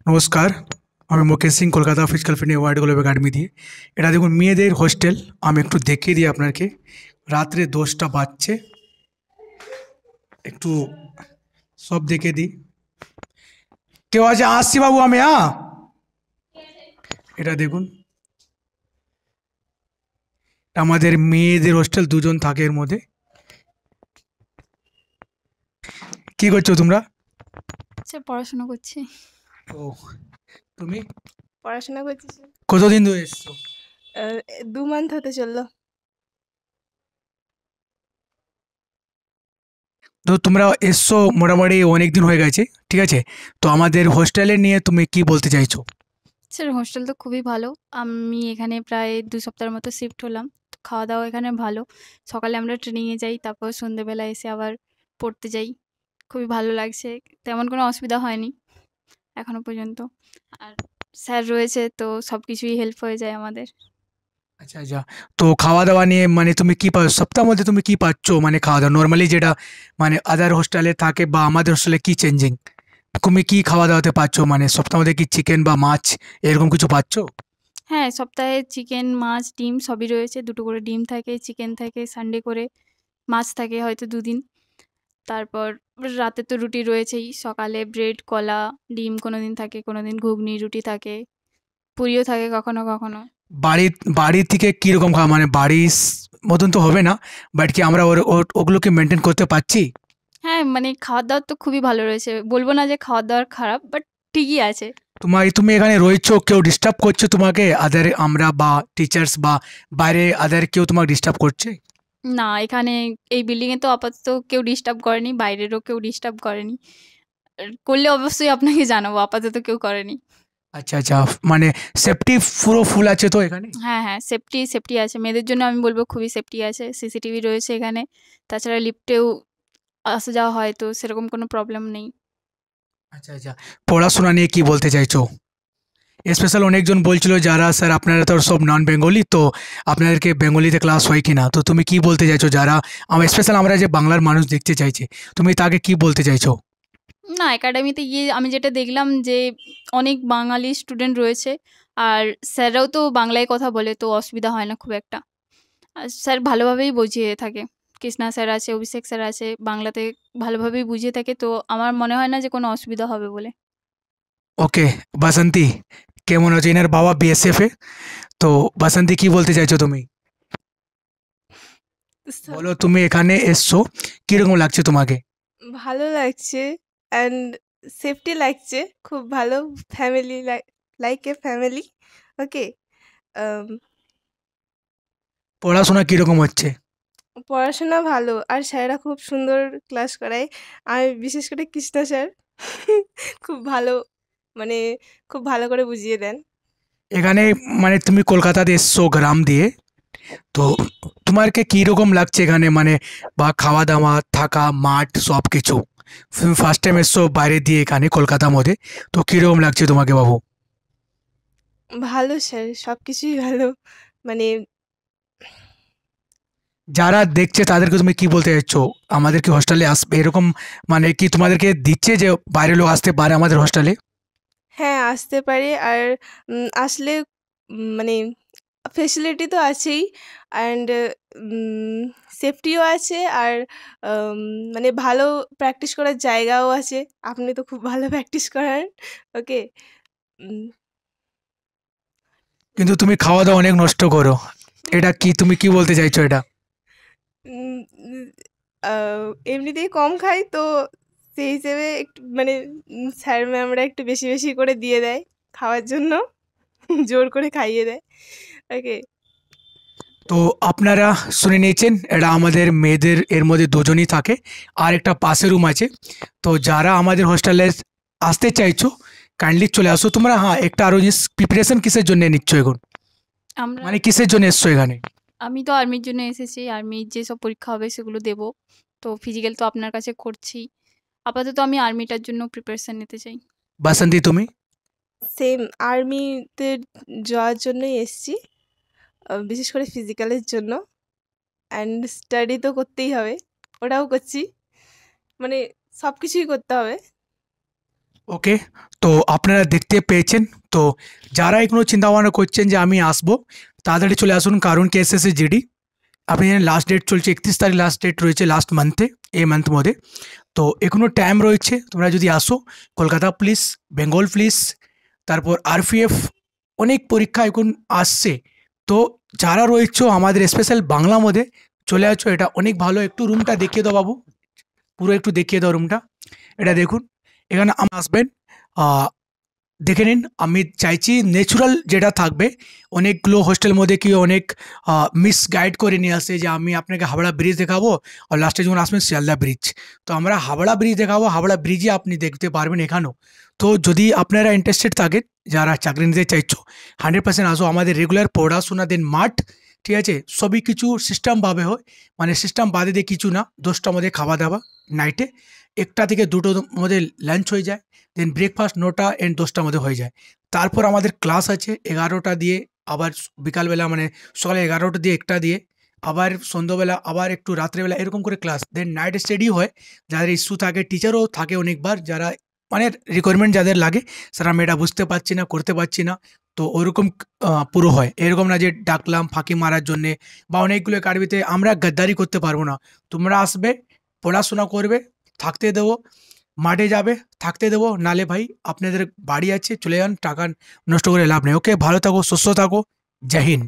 নমস্কার, আমি Mukesh Singh, Kolkata physical fitness world globe academy দিয়ে। এটা দেখুন মেয়েদের হোস্টেল। আমি একটু দেখিয়ে দিই আপনাকে। রাত্রে 10টা বাজছে, একটু সব দেখে দিই। কেউ আছে? আসছি বাবু আমি, হ্যাঁ। এটা দেখুন, আমাদের মেয়েদের হোস্টেল, দুজন থাকে এর মধ্যে। কি করছো তোমরা? আচ্ছা, পড়াশোনা করছি। ও, তুমি পড়াশোনা করছিস? কতদিন ধরে এসছো? 2 মান্থ হতে চললো। তো তোমরা এসছো মোটামুটি অনেক দিন হয়ে গেছে, ঠিক আছে। তো আমাদের হোস্টেলে নিয়ে তুমি কি বলতে চাইছো? স্যার, হোস্টেল তো খুবই ভালো। আমি এখানে প্রায় 2 সপ্তাহের মতো শিফট হলাম। তো খাওয়া দাওয়া এখানে ভালো। সকালে আমরা ট্রেনিংয়ে যাই, তারপর সন্ধ্যেবেলা এসে আবার পড়তে যাই। খুবই ভালো লাগছে। তেমন কোনো অসুবিধা হয়নি এখনো পর্যন্ত। আর স্যার রয়েছে তো সব কিছুই হেল্প হয়ে যায় আমাদের। আচ্ছা আচ্ছা। তো খাওয়া দাওয়া নিয়ে মানে তুমি কি পাচ্ছ সপ্তাহের মধ্যে, তুমি কি পাচ্ছ মানে খাওয়া দাওয়া নর্মালি যেটা মানে আদার হোস্টেলে থাকে বা আমাদের হোস্টেলে কি চেঞ্জিং? তুমি কি খাওয়া দাওয়াতে পাচ্ছ মানে সপ্তাহের মধ্যে কি চিকেন বা মাছ এরকম কিছু পাচ্ছ? হ্যাঁ, সপ্তাহে চিকেন, মাছ, ডিম সবই রয়েছে। 2 টো করে ডিম থাকে, চিকেন থাকে, সানডে করে মাছ থাকে হয়তো 2 দিন। তারপর রাতে তো রুটি রয়েছেই। সকালে ব্রেড, কলা, ডিম কোনোদিন থাকে, কোনোদিন ঘুগনি, রুটি থাকে, পুরিও থাকে কখনো, কখনো। বাড়ির থেকে কিরকম খাওয়া মানে বাড়ির মতন তো হবে না, বাট কি আমরা ওগুলোকে মেনটেন করতে পারছি? হ্যাঁ, মানে খাওয়ার-দাওয়ার তো খুবই ভালো রয়েছে। বলব না যে খাওয়ার-দাওয়ার খারাপ, বাট ঠিকই আছে। তুমি এখানে রয়েছো, কেউ ডিস্টার্ব করছে তোমাকে? আদার আমরা বা টিচার্স বা বাইরে আদার কেউ তোমাকে ডিস্টার্ব করছে? না, এখানে এই বিল্ডিংয়ে তো আপাতত কেউ ডিস্টার্ব করেনি, বাইরেরও কেউ ডিস্টার্ব করেনি। করলে অবশ্যই আপনাকে জানাবো, আপাতত কেউ করেনি। আচ্ছা আচ্ছা। মানে সেফটি পুরো ফুল আছে তো এখানে? হ্যাঁ, হ্যাঁ, সেফটি আছে। মেয়েদের জন্য আমি বলব খুবই সেফটি আছে। সিসিটিভি রয়েছে এখানে। তাছাড়া লিফটেও আসা যাওয়া হয়, তো সেরকম কোনো প্রবলেম নেই। আচ্ছা আচ্ছা। পড়াশোনা নিয়ে কি বলতে চাইছো? স্পেশাল অনেকজন বলছিল যারা, স্যার আপনারা তো সব নন বেঙ্গলি, তো আপনাদেরকে বেঙ্গলিতে ক্লাস হয় কিনা, তো তুমি কি বলতে চাইছো যারা স্পেশাল আমরা যে বাংলার মানুষ দেখতে চাইছে, তুমি তাকে কি বলতে চাইছো? না, একাডেমিতে গিয়ে আমি যেটা দেখলাম যে অনেক বাঙালি স্টুডেন্ট রয়েছে। আর স্যাররাও তো বাংলায় কথা বলে, তো অসুবিধা হয় না খুব একটা। আর স্যার ভালোভাবেই বুঝিয়ে থাকে। কৃষ্ণা স্যার আছে, অভিষেক স্যার আছে, বাংলাতে ভালোভাবেই বুঝিয়ে থাকে। তো আমার মনে হয় না যে কোনো অসুবিধা হবে বলে। ওকে। বাসন্তী কেমন আছে? এনার বাবা বিএসএফ এ। তো বাসন্তী কি বলতে চাইছো তুমি? সব বলো, তুমি এখানে এসছো, কিরকম লাগছে তোমাকে? ভালো লাগছে অ্যান্ড সেফটি লাগছে। খুব ভালো। Family like a family. Okay. আম পড়াশোনা কিরকম হচ্ছে? পড়াশোনা ভালো আর স্যাররা খুব সুন্দর ক্লাস করায়। আমি বিশেষ করে কৃষ্ণা স্যার খুব ভালো, মানে খুব ভালো করে বুঝিয়ে দেন। এখানে মানে তুমি কলকাতাতে এসছো গ্রাম দিয়ে, তো তোমারকে কিরকম লাগছে এখানে মানে বা খাওয়া দাওয়া থাকা মাঠ সব কিছু? তুমি ফার্স্ট টাইম এসছো বাইরে দিয়ে এখানে কলকাতার মধ্যে, তো কিরকম লাগছে তোমাকে বাবু? ভালো স্যার, সবকিছুই ভালো। মানে যারা দেখছে তাদেরকে তুমি কি বলতে চাইছো? আমাদের কি হোস্টেলে আসবে এরকম মানে কি তোমাদেরকে দিচ্ছে যে বাইরের লোক আসতে পারে আমাদের হোস্টেলে? হ্যাঁ, আসতে পারে। আর আসলে মানে ফেসিলিটি তো আছেই অ্যান্ড উম সেফটিও আছে। আর আম মানে ভালো প্র্যাকটিস করার জায়গাও আছে। আপনি তো খুব ভালো প্র্যাকটিস করান। ওকে। উম কিন্তু তুমি খাওয়া দাওয়া অনেক নষ্ট করো, এটা কি তুমি কি বলতে চাইছো এটা? উম উম আ এমনিতেই কম খাই, তো সেই হিসেবে একটু মানে স্যার ম্যামরা একটু বেশি, বেশি করে দিয়ে দেয় খাওয়ার জন্য। জোর করে খাইয়ে দেয়। ওকে। তো আপনারা শুনে নিয়েছেন, এটা আমাদের মেয়েদের এর মধ্যে দুজনই থাকে, আর একটা পাশে রুম আছে। তো যারা আমাদের হোস্টেলে আসতে চাইছো কাইন্ডলি চলে আসো তোমরা। হ্যাঁ, একটা আরো জিনিস, প্রিপারেশন কিসের জন্য নিচ্ছ এখন, আমরা মানে কিসের জন্য এসছো এখানে? আমি তো আর্মির জন্য এসেছি। আর্মির যেসব পরীক্ষা হবে সেগুলো দেব। তো ফিজিক্যাল তো আপনার কাছে করছি। আপাতত আমি আর্মিটার জন্য প্রিপারেশন নিতে চাই। বাসন্তী তুমি? সেম আর্মিতে যাওয়ার জন্যই এসছি। বিশেষ করে ফিজিক্যালের জন্য। অ্যান্ড স্টাডি তো করতেই হবে। ওটাও করছি। মানে সবকিছুই করতে হবে। ওকে, তো আপনারা দেখতে পেয়েছেন। তো যারা এখনো চিন্তা ভাবনা করছেন যে আমি আসবো, তাড়াতাড়ি চলে আসুন, কারণ কি এসএসসি জিডি আপনি জানেন লাস্ট ডেট চলছে, 31 তারিখ লাস্ট ডেট রয়েছে লাস্ট মান্থে, এই মান্থ মধ্যে। তো এখনো টাইম রয়েছে, তোমরা যদি আসো। কলকাতা পুলিশ, বেঙ্গল পুলিশ, তারপর আরপিএফ, অনেক পরীক্ষা এখন আসছে। তো যারা রয়েছে আমাদের স্পেশাল বাংলা মধ্যে চলে আসছো, এটা অনেক ভালো। একটু রুমটা দেখিয়ে দাও বাবু, পুরো একটু দেখিয়ে দাও রুমটা। এটা দেখুন, এখানে আসবেন, দেখে নিন। আমি চাইছি ন্যাচুরাল যেটা থাকবে। অনেকগুলো হোস্টেল মধ্যে কি অনেক মিস গাইড করে নিয়ে আসে যে আমি আপনাকে হাওড়া ব্রিজ দেখাবো, আর লাস্টে যখন আসবেন শিয়ালদা ব্রিজ। তো আমরা হাওড়া ব্রিজ দেখাবো, হাওড়া ব্রিজই আপনি দেখতে পারবেন এখানেও। তো যদি আপনারা ইন্টারেস্টেড থাকেন, যারা চাকরি নিতে চাইছো, 100% আসো। আমাদের রেগুলার পড়াশোনা দেন মাঠ, ঠিক আছে, সবই কিছু সিস্টেমভাবে হয়, মানে সিস্টেম বাদে দিয়ে কিছু না। 10টার মধ্যে খাওয়া দাওয়া নাইটে, 1টা থেকে 2টোর মধ্যে লাঞ্চ হয়ে যায়, দেন ব্রেকফাস্ট 9টা এন্ড 10টার মধ্যে হয়ে যায়। তারপর আমাদের ক্লাস আছে 11টা দিয়ে, আবার বিকালবেলা মানে সকালে 11টা দিয়ে 1টা দিয়ে, আবার সন্ধ্যাবেলা, আবার একটু রাত্রেবেলা, এরকম করে ক্লাস। দেন নাইট স্টাডি হয়, যাদের ইস্যু থাকে, টিচারও থাকে অনেকবার, যারা মানে রিকোয়ারমেন্ট যাদের লাগে, স্যার আমি এটা বুঝতে পারছি না, করতে পারছি না, তো ওরকম পুরো হয়। এরকম না যে ডাকলাম ফাঁকি মারার জন্যে, বা অনেকগুলো একাডেমিতে আমরা গাদ্দারি করতে পারবো না। তোমরা আসবে, পড়াশোনা করবে, থাকতে দেবো, মাঠে যাবে, থাকতে দেবো, নালে ভাই আপনাদের বাড়ি আছে, চলে যান, টাকা নষ্ট করে লাভ নেই। ওকে, ভালো থাকো, সুস্থ থাকো, জয় হিন্দ।